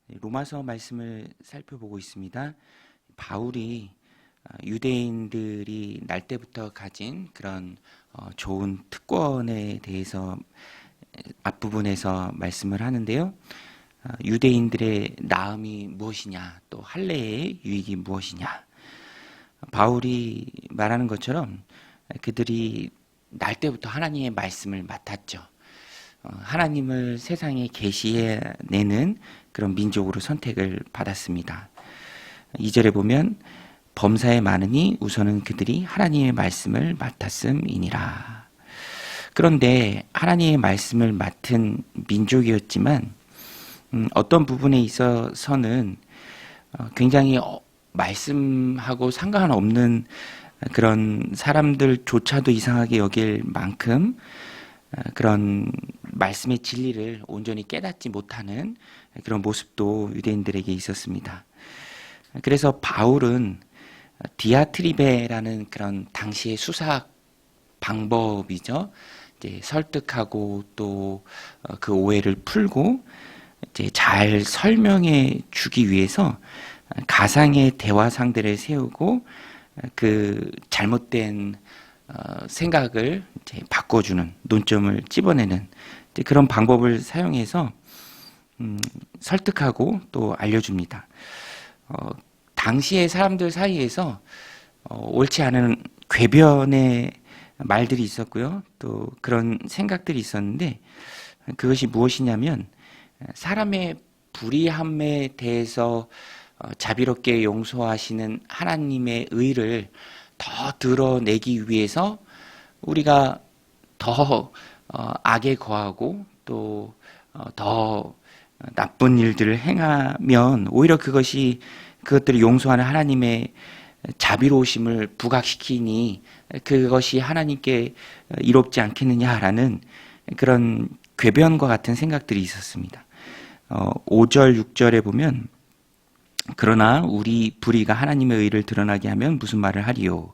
로마서 말씀을 살펴보고 있습니다. 바울이 유대인들이 날 때부터 가진 그런 좋은 특권에 대해서 앞부분에서 말씀을 하는데요. 유대인들의 나음이 무엇이냐, 또 할례의 유익이 무엇이냐. 바울이 말하는 것처럼 그들이 날 때부터 하나님의 말씀을 맡았죠. 하나님을 세상에 계시해내는 그런 민족으로 선택을 받았습니다. 2절에 보면 범사에 많으니 우선은 그들이 하나님의 말씀을 맡았음이니라. 그런데 하나님의 말씀을 맡은 민족이었지만 어떤 부분에 있어서는 굉장히 말씀하고 상관없는 그런 사람들조차도 이상하게 여길 만큼 그런 말씀의 진리를 온전히 깨닫지 못하는 그런 모습도 유대인들에게 있었습니다. 그래서 바울은 디아트리베라는 그런 당시의 수사 방법이죠. 이제 설득하고 또 그 오해를 풀고 이제 잘 설명해 주기 위해서 가상의 대화상들을 세우고 그 잘못된 생각을 이제 바꿔주는, 논점을 찝어내는 그런 방법을 사용해서 설득하고 또 알려줍니다. 당시의 사람들 사이에서 옳지 않은 궤변의 말들이 있었고요. 또 그런 생각들이 있었는데 그것이 무엇이냐면 사람의 불의함에 대해서 자비롭게 용서하시는 하나님의 의를 더 드러내기 위해서 우리가 더 악에 거하고 또 더 나쁜 일들을 행하면 오히려 그것들을 용서하는 하나님의 자비로우심을 부각시키니 그것이 하나님께 이롭지 않겠느냐라는 그런 궤변과 같은 생각들이 있었습니다. 5절, 6절에 보면 그러나 우리 불의가 하나님의 의를 드러나게 하면 무슨 말을 하리요?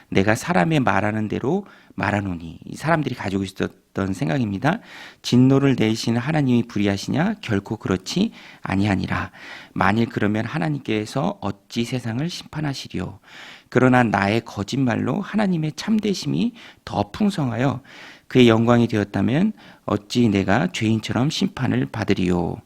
내가 사람의 말하는 대로 말하노니. 이 사람들이 가지고 있었던 생각입니다. 진노를 내리시는 하나님이 불의하시냐? 결코 그렇지 아니하니라. 만일 그러면 하나님께서 어찌 세상을 심판하시리요? 그러나 나의 거짓말로 하나님의 참되심이 더 풍성하여 그의 영광이 되었다면 어찌 내가 죄인처럼 심판을 받으리요?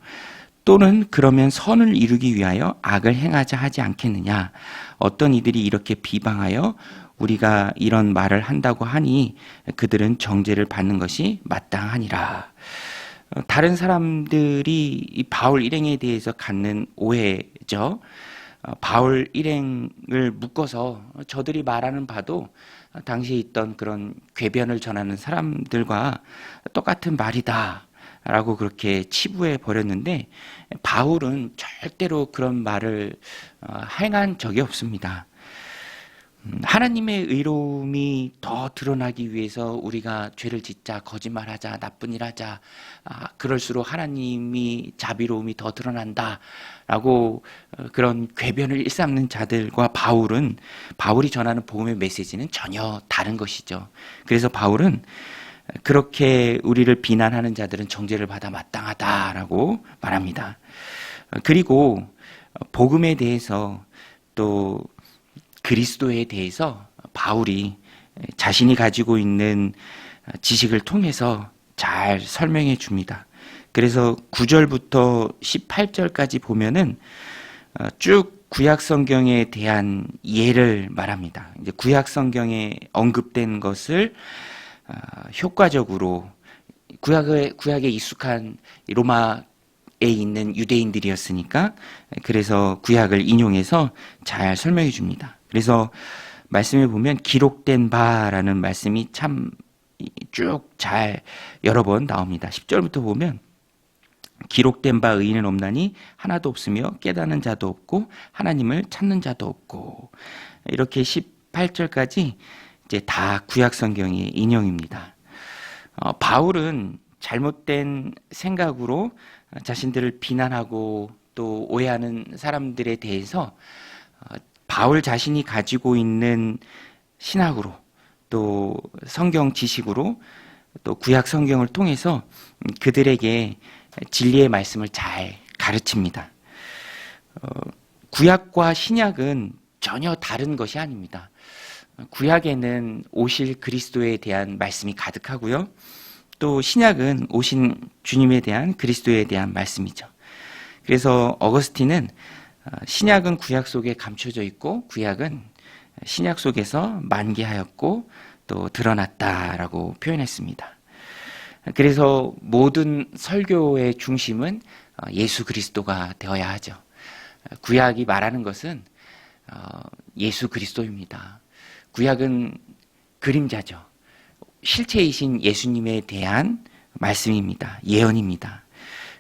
또는 그러면 선을 이루기 위하여 악을 행하자 하지 않겠느냐? 어떤 이들이 이렇게 비방하여 우리가 이런 말을 한다고 하니 그들은 정죄를 받는 것이 마땅하니라. 다른 사람들이 이 바울 일행에 대해서 갖는 오해죠. 바울 일행을 묶어서 저들이 말하는 바도 당시에 있던 그런 궤변을 전하는 사람들과 똑같은 말이다 라고 그렇게 치부해 버렸는데 바울은 절대로 그런 말을 행한 적이 없습니다. 하나님의 의로움이 더 드러나기 위해서 우리가 죄를 짓자, 거짓말하자, 나쁜 일 하자, 그럴수록 하나님이 자비로움이 더 드러난다라고 그런 궤변을 일삼는 자들과 바울이 전하는 복음의 메시지는 전혀 다른 것이죠. 그래서 바울은 그렇게 우리를 비난하는 자들은 정죄를 받아 마땅하다라고 말합니다. 그리고 복음에 대해서 또 그리스도에 대해서 바울이 자신이 가지고 있는 지식을 통해서 잘 설명해 줍니다. 그래서 9절부터 18절까지 보면은 쭉 구약 성경에 대한 예를 말합니다. 이제 구약 성경에 언급된 것을 효과적으로 구약에 익숙한 로마에 있는 유대인들이었으니까 그래서 구약을 인용해서 잘 설명해 줍니다. 그래서 말씀에 보면 기록된 바라는 말씀이 참 쭉 잘 여러 번 나옵니다. 10절부터 보면 기록된 바 의인은 없나니 하나도 없으며 깨닫는 자도 없고 하나님을 찾는 자도 없고 이렇게 18절까지 이제 다 구약 성경의 인용입니다. 바울은 잘못된 생각으로 자신들을 비난하고 또 오해하는 사람들에 대해서 바울 자신이 가지고 있는 신학으로 또 성경 지식으로 또 구약 성경을 통해서 그들에게 진리의 말씀을 잘 가르칩니다. 구약과 신약은 전혀 다른 것이 아닙니다. 구약에는 오실 그리스도에 대한 말씀이 가득하고요. 또 신약은 오신 주님에 대한 그리스도에 대한 말씀이죠. 그래서 어거스틴은 신약은 구약 속에 감춰져 있고 구약은 신약 속에서 만개하였고 또 드러났다라고 표현했습니다. 그래서 모든 설교의 중심은 예수 그리스도가 되어야 하죠. 구약이 말하는 것은 예수 그리스도입니다. 구약은 그림자죠. 실체이신 예수님에 대한 말씀입니다. 예언입니다.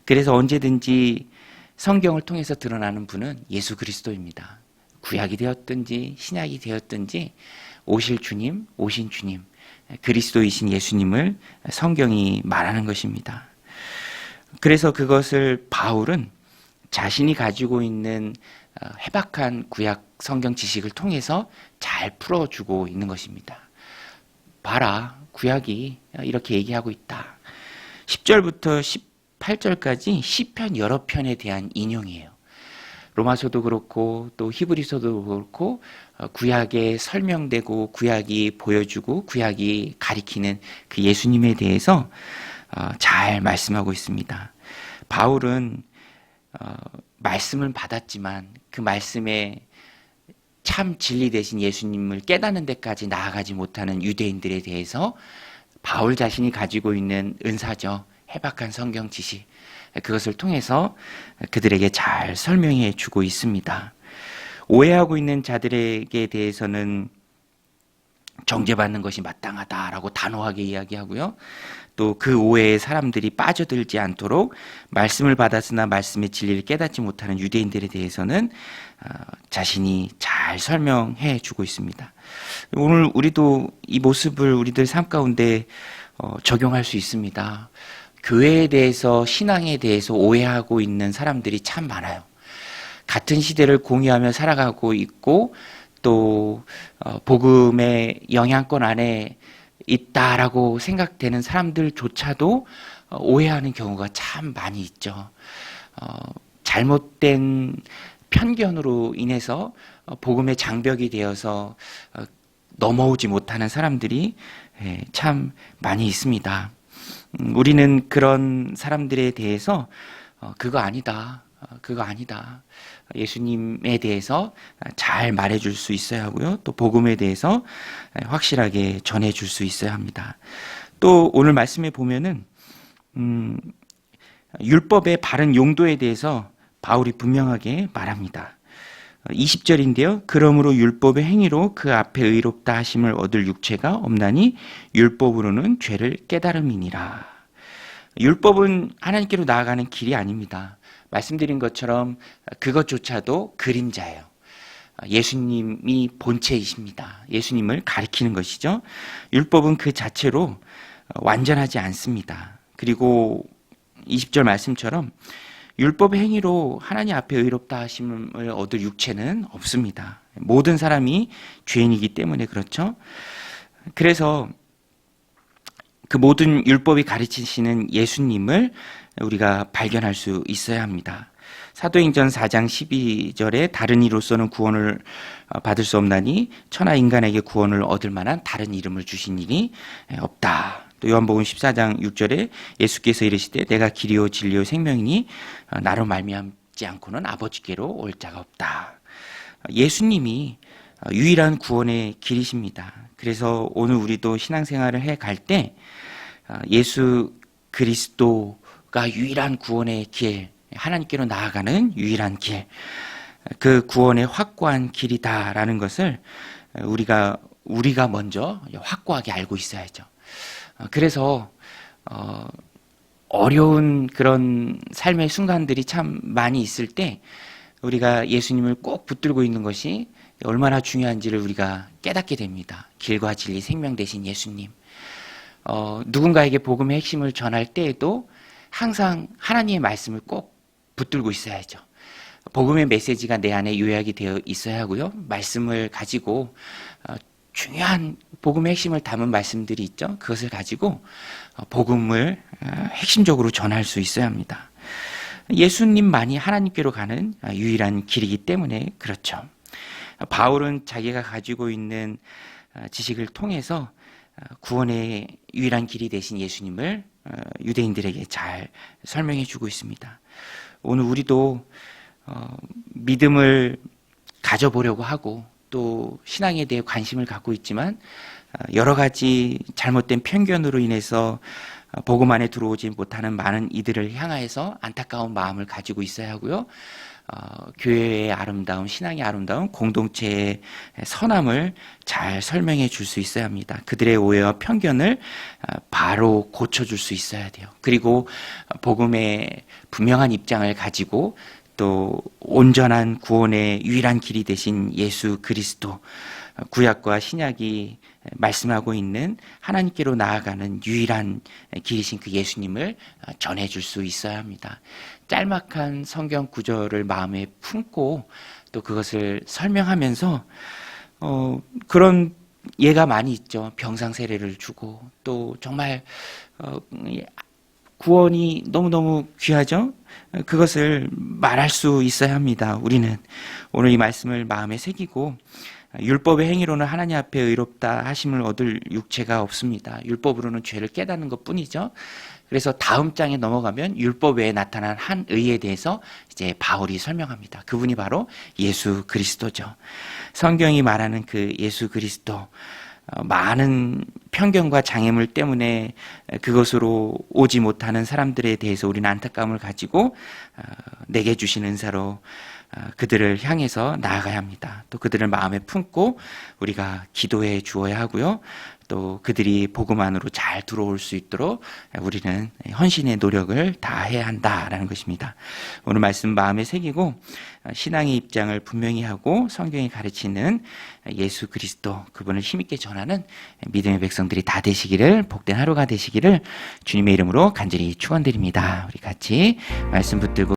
그래서 언제든지 성경을 통해서 드러나는 분은 예수 그리스도입니다. 구약이 되었든지 신약이 되었든지 오실 주님, 오신 주님, 그리스도이신 예수님을 성경이 말하는 것입니다. 그래서 그것을 바울은 자신이 가지고 있는 해박한 구약 성경 지식을 통해서 잘 풀어주고 있는 것입니다. 봐라, 구약이 이렇게 얘기하고 있다. 10절부터 18절까지 시편 여러 편에 대한 인용이에요. 로마서도 그렇고 또 히브리서도 그렇고 구약에 설명되고 구약이 보여주고 구약이 가리키는 그 예수님에 대해서 잘 말씀하고 있습니다. 바울은 말씀을 받았지만 그 말씀에 참 진리 되신 예수님을 깨닫는 데까지 나아가지 못하는 유대인들에 대해서 바울 자신이 가지고 있는 은사죠. 해박한 성경 지식. 그것을 통해서 그들에게 잘 설명해 주고 있습니다. 오해하고 있는 자들에게 대해서는 정죄받는 것이 마땅하다라고 단호하게 이야기하고요. 또 그 오해에 사람들이 빠져들지 않도록 말씀을 받았으나 말씀의 진리를 깨닫지 못하는 유대인들에 대해서는 자신이 잘 설명해 주고 있습니다. 오늘 우리도 이 모습을 우리들 삶 가운데 적용할 수 있습니다. 교회에 대해서 신앙에 대해서 오해하고 있는 사람들이 참 많아요. 같은 시대를 공유하며 살아가고 있고 또 복음의 영향권 안에 있다라고 생각되는 사람들조차도 오해하는 경우가 참 많이 있죠. 잘못된 편견으로 인해서 복음의 장벽이 되어서 넘어오지 못하는 사람들이 참 많이 있습니다. 우리는 그런 사람들에 대해서 그거 아니다. 그거 아니다. 예수님에 대해서 잘 말해줄 수 있어야 하고요. 또 복음에 대해서 확실하게 전해줄 수 있어야 합니다. 또 오늘 말씀에 보면은 율법의 바른 용도에 대해서 바울이 분명하게 말합니다. 20절인데요. 그러므로 율법의 행위로 그 앞에 의롭다 하심을 얻을 육체가 없나니 율법으로는 죄를 깨달음이니라. 율법은 하나님께로 나아가는 길이 아닙니다. 말씀드린 것처럼 그것조차도 그림자예요. 예수님이 본체이십니다. 예수님을 가리키는 것이죠. 율법은 그 자체로 완전하지 않습니다. 그리고 20절 말씀처럼 율법의 행위로 하나님 앞에 의롭다 하심을 얻을 육체는 없습니다. 모든 사람이 죄인이기 때문에 그렇죠. 그래서 그 모든 율법이 가르치시는 예수님을 우리가 발견할 수 있어야 합니다. 사도행전 4장 12절에 다른 이로서는 구원을 받을 수 없나니 천하 인간에게 구원을 얻을 만한 다른 이름을 주신 일이 없다. 또 요한복음 14장 6절에 예수께서 이르시되 내가 길이요 진리요 생명이니 나로 말미암지 않고는 아버지께로 올 자가 없다. 예수님이 유일한 구원의 길이십니다. 그래서 오늘 우리도 신앙생활을 해갈 때 예수 그리스도가 유일한 구원의 길, 하나님께로 나아가는 유일한 길, 그 구원의 확고한 길이다라는 것을 우리가 먼저 확고하게 알고 있어야죠. 그래서 어려운 그런 삶의 순간들이 참 많이 있을 때 우리가 예수님을 꼭 붙들고 있는 것이 얼마나 중요한지를 우리가 깨닫게 됩니다. 길과 진리 생명 되신 예수님. 누군가에게 복음의 핵심을 전할 때에도 항상 하나님의 말씀을 꼭 붙들고 있어야죠. 복음의 메시지가 내 안에 요약이 되어 있어야 하고요. 말씀을 가지고 중요한 복음의 핵심을 담은 말씀들이 있죠. 그것을 가지고 복음을 핵심적으로 전할 수 있어야 합니다. 예수님만이 하나님께로 가는 유일한 길이기 때문에 그렇죠. 바울은 자기가 가지고 있는 지식을 통해서 구원의 유일한 길이 되신 예수님을 유대인들에게 잘 설명해 주고 있습니다. 오늘 우리도 믿음을 가져보려고 하고 또 신앙에 대해 관심을 갖고 있지만 여러 가지 잘못된 편견으로 인해서 복음 안에 들어오지 못하는 많은 이들을 향하여서 안타까운 마음을 가지고 있어야 하고요. 교회의 아름다움, 신앙의 아름다움, 공동체의 선함을 잘 설명해 줄 수 있어야 합니다. 그들의 오해와 편견을 바로 고쳐줄 수 있어야 돼요. 그리고 복음의 분명한 입장을 가지고 또 온전한 구원의 유일한 길이 되신 예수 그리스도, 구약과 신약이 말씀하고 있는 하나님께로 나아가는 유일한 길이신 그 예수님을 전해줄 수 있어야 합니다. 짤막한 성경 구절을 마음에 품고 또 그것을 설명하면서 그런 예가 많이 있죠. 병상 세례를 주고 또 정말 구원이 너무너무 귀하죠. 그것을 말할 수 있어야 합니다. 우리는 오늘 이 말씀을 마음에 새기고 율법의 행위로는 하나님 앞에 의롭다 하심을 얻을 육체가 없습니다. 율법으로는 죄를 깨닫는 것뿐이죠. 그래서 다음 장에 넘어가면 율법 외에 나타난 한 의에 대해서 이제 바울이 설명합니다. 그분이 바로 예수 그리스도죠. 성경이 말하는 그 예수 그리스도, 많은 편견과 장애물 때문에 그것으로 오지 못하는 사람들에 대해서 우리는 안타까움을 가지고 내게 주신 은사로 그들을 향해서 나아가야 합니다. 또 그들을 마음에 품고 우리가 기도해 주어야 하고요. 또 그들이 복음 안으로 잘 들어올 수 있도록 우리는 헌신의 노력을 다해야 한다라는 것입니다. 오늘 말씀 마음에 새기고 신앙의 입장을 분명히 하고 성경이 가르치는 예수 그리스도, 그분을 힘있게 전하는 믿음의 백성들이 다 되시기를, 복된 하루가 되시기를 주님의 이름으로 간절히 축원드립니다. 우리 같이 말씀 붙들고